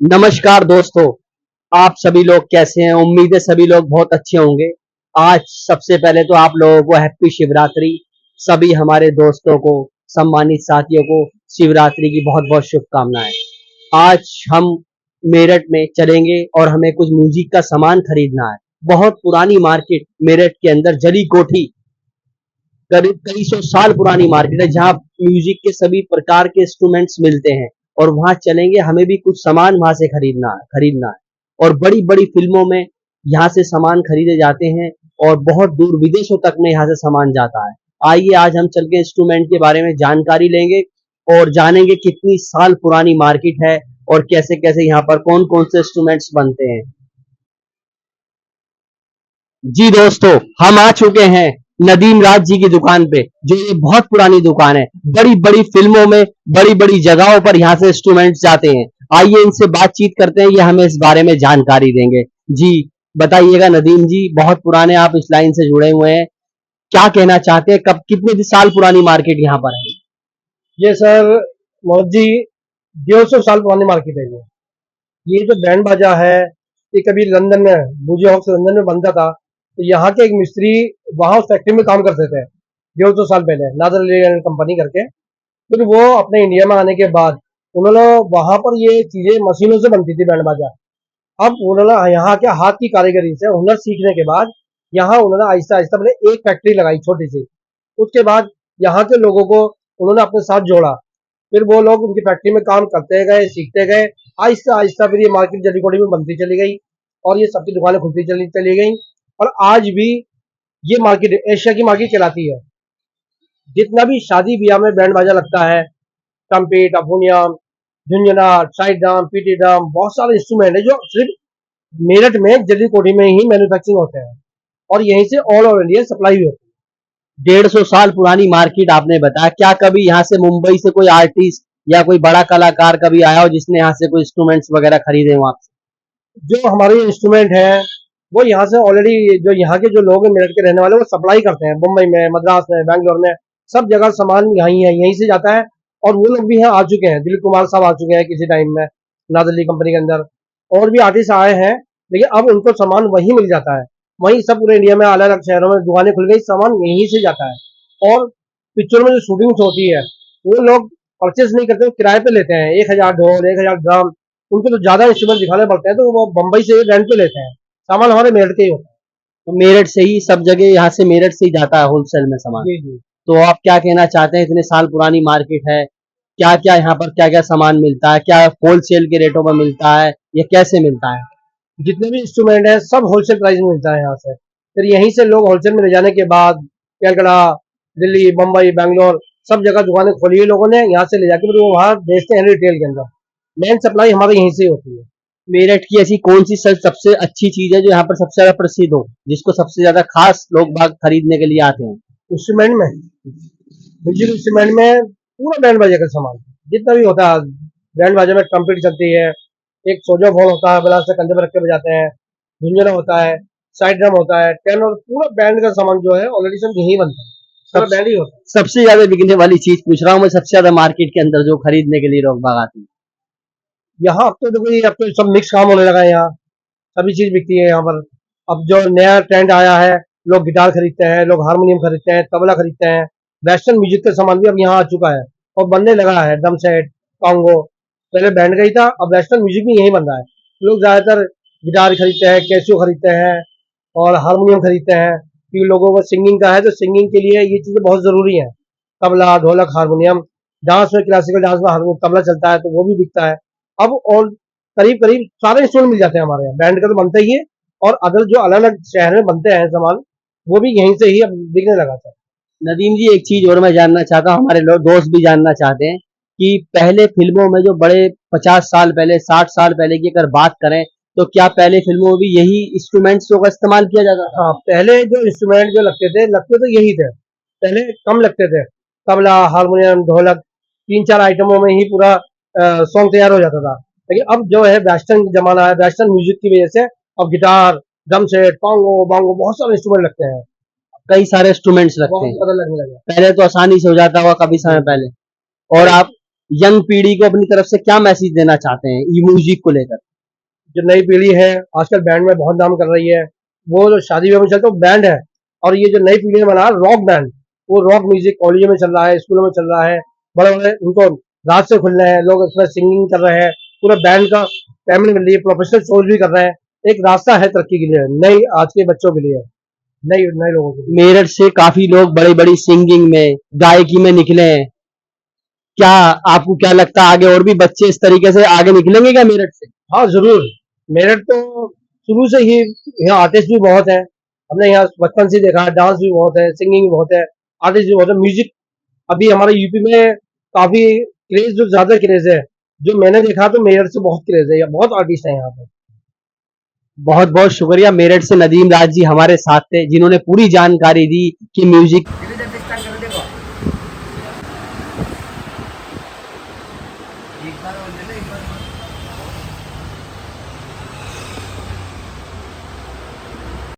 नमस्कार दोस्तों, आप सभी लोग कैसे हैं? उम्मीद है सभी लोग बहुत अच्छे होंगे। आज सबसे पहले तो आप लोगों को हैप्पी शिवरात्रि। सभी हमारे दोस्तों को, सम्मानित साथियों को शिवरात्रि की बहुत-बहुत शुभकामनाएं। आज हम मेरठ में चलेंगे और हमें कुछ म्यूजिक का सामान खरीदना है। बहुत पुरानी मार्केट मेरठ के अंदर जली कोठी, करीब कई सौ साल पुरानी मार्केट है जहाँ म्यूजिक के सभी प्रकार के इंस्ट्रूमेंट्स मिलते हैं और वहां चलेंगे। हमें भी कुछ सामान वहां से खरीदना है और बड़ी बड़ी फिल्मों में यहाँ से सामान खरीदे जाते हैं और बहुत दूर विदेशों तक में यहाँ से सामान जाता है। आइए आज हम चल के इंस्ट्रूमेंट के बारे में जानकारी लेंगे और जानेंगे कितनी साल पुरानी मार्केट है और कैसे कैसे यहाँ पर कौन कौन से इंस्ट्रूमेंट्स बनते हैं। जी दोस्तों, हम आ चुके हैं नदीम राज जी की दुकान पे, जो ये बहुत पुरानी दुकान है। बड़ी बड़ी फिल्मों में, बड़ी बड़ी जगहों पर यहाँ से इंस्ट्रूमेंट्स जाते हैं। आइए इनसे बातचीत करते हैं, ये हमें इस बारे में जानकारी देंगे। जी बताइएगा नदीम जी, बहुत पुराने आप इस लाइन से जुड़े हुए हैं, क्या कहना चाहते हैं? कब कितने साल पुरानी मार्केट यहाँ पर है? ये सर मोहम्मद जी 150 साल पुरानी मार्केट है। ये जो बैंड बाजा है, ये कभी लंदन में बूजे हॉक्स लंदन में बनता था। तो यहाँ के एक मिस्त्री वहाँ उस फैक्ट्री में काम करते थे 150 साल पहले, नादर कंपनी करके। फिर वो अपने इंडिया में आने के बाद उन्होंने वहाँ पर ये चीजें मशीनों से बनती थी बैंड बाजा। अब उन्होंने यहाँ के हाथ की कारीगरी से हुनर सीखने के बाद यहाँ उन्होंने आहिस्ता आहिस्ता अपने एक फैक्ट्री लगाई छोटी सी। उसके बाद यहाँ के लोगों को उन्होंने अपने साथ जोड़ा। फिर वो लोग उनकी फैक्ट्री में काम करते गए, सीखते गए। आहिस्ता आहिस्ता फिर ये मार्केट जली कोठी में बनती चली गई और ये सबकी दुकानें खुलती चली चली गई। और आज भी ये मार्केट एशिया की मार्केट कहलाती है। जितना भी शादी ब्याह में बैंड बाजा लगता है, ट्रम्पेट, अफोनियम, झुंझुना, साइड ड्रम, पीटी ड्रम, बहुत सारे इंस्ट्रूमेंट है जो सिर्फ मेरठ में जली कोठी में ही मैन्युफैक्चरिंग होते हैं और यहीं से ऑल ओवर इंडिया सप्लाई भी होती 150 साल पुरानी मार्केट आपने बताया, क्या कभी यहाँ से मुंबई से कोई आर्टिस्ट या कोई बड़ा कलाकार कभी आया हो जिसने यहाँ से कोई इंस्ट्रूमेंट्स वगैरह खरीदे हो आपसे? है। जो हमारे इंस्ट्रूमेंट हैं वो यहाँ से ऑलरेडी, जो यहाँ के जो लोग हैं मेरठ के रहने वाले, वो सप्लाई करते हैं मुंबई में, मद्रास में, बैंगलोर में। सब जगह सामान यहीं है, यहीं से जाता है। और वो लोग भी यहाँ आ चुके हैं, दिलीप कुमार साहब आ चुके हैं किसी टाइम में नादली कंपनी के अंदर। और भी आर्टिस्ट आए हैं, लेकिन अब उनको सामान वहीं मिल जाता है। वहीं सब पूरे इंडिया में अलग अलग शहरों में दुकानें खुल गई, सामान यहीं से जाता है। और पिक्चर में जो शूटिंग्स होती है वो लोग परचेज नहीं करते, वो किराए पे लेते हैं। 1,000 ढोल, 1,000 ड्रम, उनको तो ज्यादा इंस्ट्रूमेंट दिखाने पड़ते हैं तो वो बम्बई से रेंट पे लेते हैं। सामान हमारे मेरठ के ही होता तो मेरठ से ही सब जगह, यहाँ से मेरठ से ही जाता है होलसेल में सामान। है। जी जी। तो आप क्या कहना चाहते हैं? इतने साल पुरानी मार्केट है, क्या क्या यहाँ पर क्या क्या सामान मिलता है? क्या होलसेल के रेटों में मिलता है या कैसे मिलता है? जितने भी इंस्ट्रूमेंट है सब होलसेल प्राइस में मिलता है यहाँ से। फिर यहीं से लोग होलसेल में ले जाने के बाद कलकत्ता, दिल्ली, मुंबई, बैंगलोर, सब जगह दुकानें खोली है लोगों ने। यहाँ से ले जाके फिर वो वहाँ बेचते हैं रिटेल के अंदर। मेन सप्लाई हमारे यहीं से होती है। मेरठ की ऐसी कौन सी सबसे अच्छी चीज है जो यहाँ पर सबसे ज्यादा प्रसिद्ध हो, जिसको सबसे ज्यादा खास लोग बाग खरीदने के लिए आते हैं? इंस्ट्रूमेंट में, म्यूजिक इंस्ट्रूमेंट में पूरा बैंड बाजे का सामान जितना भी होता है। बैंड बाजे में ट्रम्पेट चलती है, एक सोजा फोन होता है, बड़ा से कंधे पर रख के बजाते हैं। झुंझुना होता है, साइड ड्रम होता है, टेन, और पूरा बैंड का सामान जो है ऑलरेडी सब यहीं बनता है। पूरा सब बैंड ही होता है। सबसे ज्यादा बिकने वाली चीज पूछ रहा हूँ मैं, सबसे ज्यादा मार्केट के अंदर जो खरीदने के लिए लोग बाग आते हैं? यहाँ अब तो देखो, ये अब तो सब मिक्स काम होने लगा है यहाँ। सभी चीज बिकती है यहाँ पर। अब जो नया ट्रेंड आया है, लोग गिटार खरीदते हैं, लोग हारमोनियम खरीदते हैं, तबला खरीदते हैं। वेस्टर्न म्यूजिक का सामान भी अब यहाँ आ चुका है और बनने लगा है। ड्रम सेट, कॉन्गो, पहले बैंड का ही था, अब वेस्टर्न म्यूजिक भी यही बन रहा है। लोग ज्यादातर गिटार खरीदते हैं, कैसियो खरीदते हैं और हारमोनियम खरीदते हैं, क्योंकि लोगों को सिंगिंग का है तो सिंगिंग के लिए ये चीजें बहुत जरूरी है। तबला, ढोलक, हारमोनियम। डांस में, क्लासिकल डांस में हारमोनियम तबला चलता है तो वो भी बिकता है। अब और करीब करीब सारे इंस्ट्रूमेंट मिल जाते हैं हमारे यहाँ। बैंड का तो बनता ही है और अदर जो अलग अलग शहर में बनते हैं सामान, वो भी यहीं से ही अब बिकने लगा था। नदीम जी, एक चीज और मैं जानना चाहता हूँ, हमारे लोग दोस्त भी जानना चाहते हैं कि पहले फिल्मों में जो बड़े 50 साल पहले, 60 साल पहले की अगर बात करें, तो क्या पहले फिल्मों में भी यही इंस्ट्रूमेंट्स का इस्तेमाल किया जाता था? हाँ, पहले जो इंस्ट्रूमेंट जो लगते तो यही थे। पहले कम लगते थे, तबला, हारमोनियम, ढोलक, तीन चार आइटमों में ही पूरा सॉन्ग तैयार हो जाता था। लेकिन अब जो है वेस्टर्न जमाना है, वेस्टर्न म्यूजिक की वजह से अब guitar, drum set, Congo, Bango, बहुत सारे इंस्ट्रूमेंट लगते हैं। कई सारे इंस्ट्रूमेंट्स लगते बहुत हैं। ज्यादा लगने लगे। पहले तो आसानी से हो जाता हुआ, काफी समय पहले। और पहले आप यंग पीढ़ी को अपनी तरफ से क्या मैसेज देना चाहते हैं ये म्यूजिक को लेकर? जो नई पीढ़ी है आजकल बैंड में बहुत नाम कर रही है, वो जो शादी ब्याह में चलता है बैंड है। और ये जो नई पीढ़ी ने बना रॉक बैंड, वो रॉक म्यूजिक कॉलेजों में चल रहा है, स्कूलों में चल रहा है, बड़े बड़े उनको रात से खुल रहे हैं, लोग उसमें सिंगिंग कर रहे हैं, पूरा बैंड का फैमिली मिल रही है, प्रोफेशनल शोज भी कर रहे हैं। एक रास्ता है तरक्की के लिए, नई आज के बच्चों के लिए, नई नए लोगों के लिए। मेरठ से काफी लोग बड़ी बड़ी सिंगिंग में, गायकी में निकले हैं। क्या आपको क्या लगता है आगे और भी बच्चे इस तरीके से आगे निकलेंगे क्या मेरठ से? हाँ जरूर, मेरठ तो शुरू से ही यहाँ आर्टिस्ट भी बहुत है, हमने यहाँ बचपन से देखा है, डांस भी बहुत है, सिंगिंग भी बहुत है, आर्टिस्ट भी बहुत है। म्यूजिक अभी हमारे यूपी में काफी क्रेज, जो ज्यादा क्रेज है, जो मैंने देखा तो मेरठ से बहुत क्रेज है, बहुत आर्टिस्ट है यहाँ पे। बहुत बहुत शुक्रिया। मेरठ से नदीम राज जी हमारे साथ थे, जिन्होंने पूरी जानकारी दी कि म्यूजिक एक बार और दे ना, एक बार और।